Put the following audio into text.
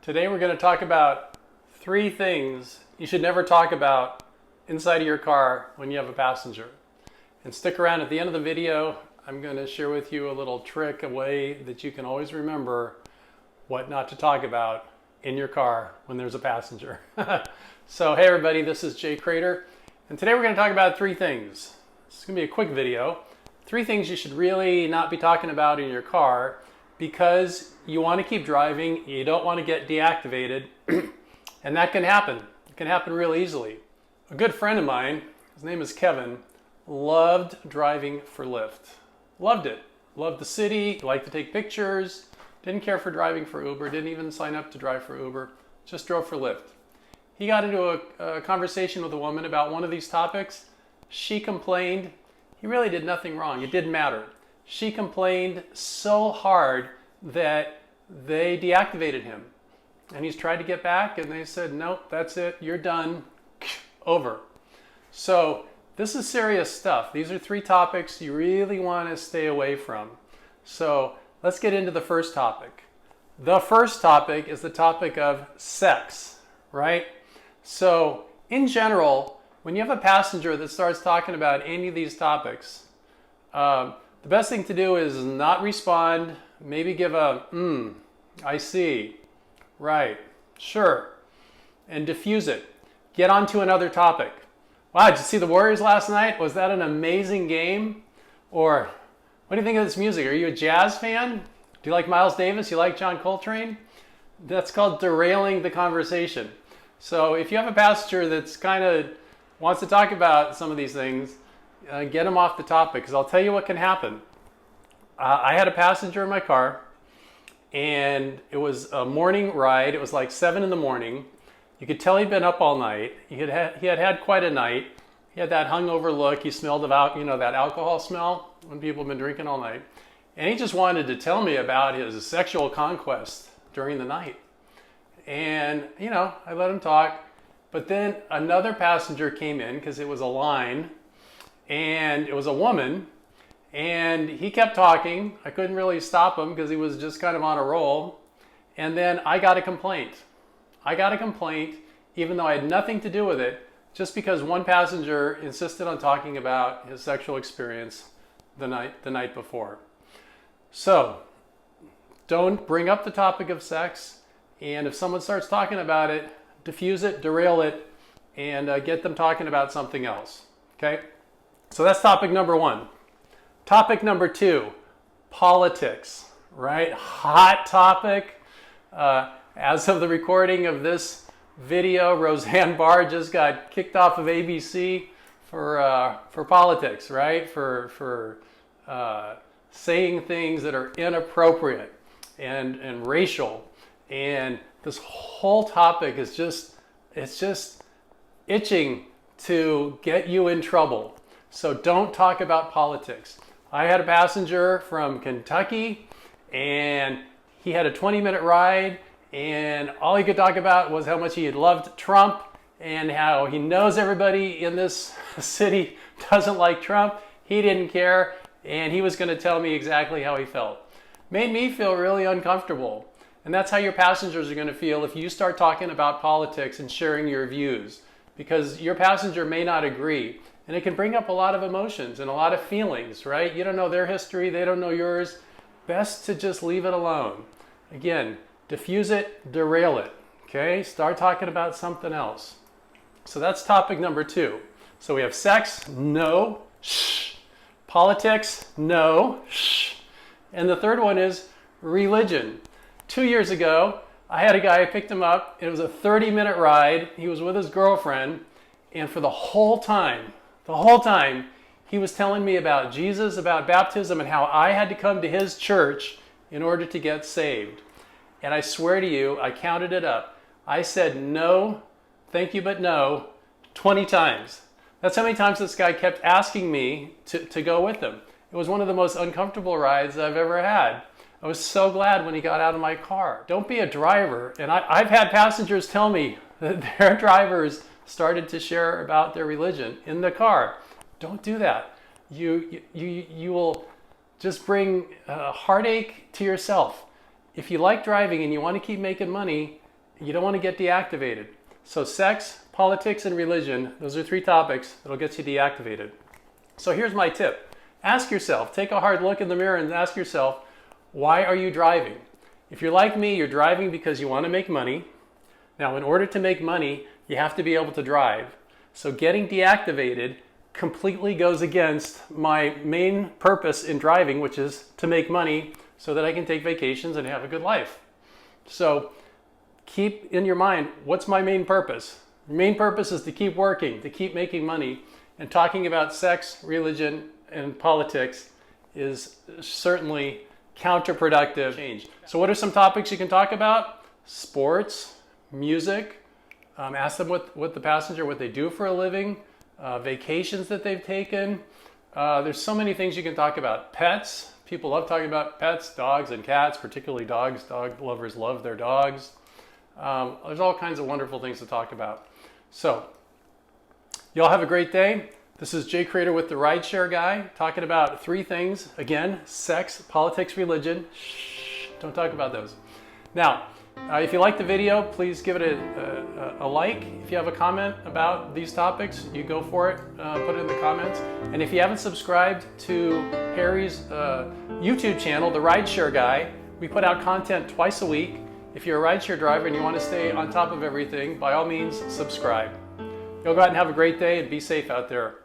Today we're going to talk about 3 things you should never talk about inside of your car when you have a passenger. And stick around at the end of the video. I'm going to share with you a little trick, a way that you can always remember what not to talk about in your car when there's a passenger. So hey everybody, this is Jay Cradeur, and today we're going to talk about 3 things. It's going to be a quick video. 3 things you should really not be talking about in your car because you want to keep driving, you don't want to get deactivated, and that can happen. It can happen real easily. A good friend of mine, his name is Kevin, loved driving for Lyft. Loved it. Loved the city, liked to take pictures, didn't care for driving for Uber, didn't even sign up to drive for Uber, just drove for Lyft. He got into a conversation with a woman about one of these topics. She complained. He really did nothing wrong. It didn't matter. She complained so hard that they deactivated him. And he's tried to get back and they said, nope, that's it, you're done, over. So this is serious stuff. These are 3 topics you really want to stay away from. So let's get into the first topic. The first topic is the topic of sex, right? So in general, when you have a passenger that starts talking about any of these topics, the best thing to do is not respond, maybe give a, I see, right, sure, and diffuse it. Get on to another topic. Wow, did you see the Warriors last night? Was that an amazing game? Or what do you think of this music? Are you a jazz fan? Do you like Miles Davis? You like John Coltrane? That's called derailing the conversation. So if you have a passenger that's kind of wants to talk about some of these things, get them off the topic, because I'll tell you what can happen. I had a passenger in my car, and it was a morning ride. It was like 7 in the morning. You could tell he'd been up all night. He had had quite a night. He had that hungover look. He smelled about, that alcohol smell when people have been drinking all night. And he just wanted to tell me about his sexual conquest during the night. And, I let him talk. But then another passenger came in because it was a line, and it was a woman, and he kept talking. I couldn't really stop him because he was just kind of on a roll. And then I got a complaint. Even though I had nothing to do with it, just because one passenger insisted on talking about his sexual experience the night before. So don't bring up the topic of sex, and if someone starts talking about it, diffuse it, derail it, and get them talking about something else. Okay? So that's topic number 1. Topic number 2, politics, right? Hot topic. As of the recording of this video, Roseanne Barr just got kicked off of ABC for politics, right? For saying things that are inappropriate and racial. And this whole topic is just itching to get you in trouble. So don't talk about politics. I had a passenger from Kentucky, and he had a 20-minute ride, and all he could talk about was how much he had loved Trump and how he knows everybody in this city doesn't like Trump. He didn't care, and he was going to tell me exactly how he felt. Made me feel really uncomfortable. And that's how your passengers are going to feel if you start talking about politics and sharing your views, because your passenger may not agree, and it can bring up a lot of emotions and a lot of feelings, right? You don't know their history, they don't know yours. Best to just leave it alone. Again, diffuse it, derail it, okay? Start talking about something else. So that's topic number 2. So we have sex, no, shh. Politics, no, shh. And the third one is religion. 2 years ago, I had a guy, I picked him up. It was a 30-minute ride. He was with his girlfriend. And for the whole time, he was telling me about Jesus, about baptism, and how I had to come to his church in order to get saved. And I swear to you, I counted it up. I said no, thank you, but no, 20 times. That's how many times this guy kept asking me to go with him. It was one of the most uncomfortable rides I've ever had. I was so glad when he got out of my car. Don't be a driver. And I've had passengers tell me that their drivers started to share about their religion in the car. Don't do that. You will just bring heartache to yourself. If you like driving and you want to keep making money, you don't want to get deactivated. So sex, politics, and religion, those are 3 topics that'll get you deactivated. So here's my tip. Ask yourself, take a hard look in the mirror and ask yourself, why are you driving? If you're like me, you're driving because you want to make money. Now, in order to make money, you have to be able to drive. So getting deactivated completely goes against my main purpose in driving, which is to make money so that I can take vacations and have a good life. So keep in your mind, what's my main purpose? The main purpose is to keep working, to keep making money, and talking about sex, religion, and politics is certainly counterproductive change. So what are some topics you can talk about? Sports, music, ask them what the passenger, what they do for a living, vacations that they've taken. There's so many things you can talk about. Pets, people love talking about pets, dogs and cats, particularly dogs. Dog lovers love their dogs. There's all kinds of wonderful things to talk about. So, y'all have a great day. This is Jay Cradeur with the Rideshare Guy, talking about 3 things. Again, sex, politics, religion. Shh, don't talk about those. Now, if you like the video, please give it a like. If you have a comment about these topics, you go for it, put it in the comments. And if you haven't subscribed to Harry's YouTube channel, The Rideshare Guy, we put out content twice a week. If you're a rideshare driver and you want to stay on top of everything, by all means, subscribe. You'll go out and have a great day and be safe out there.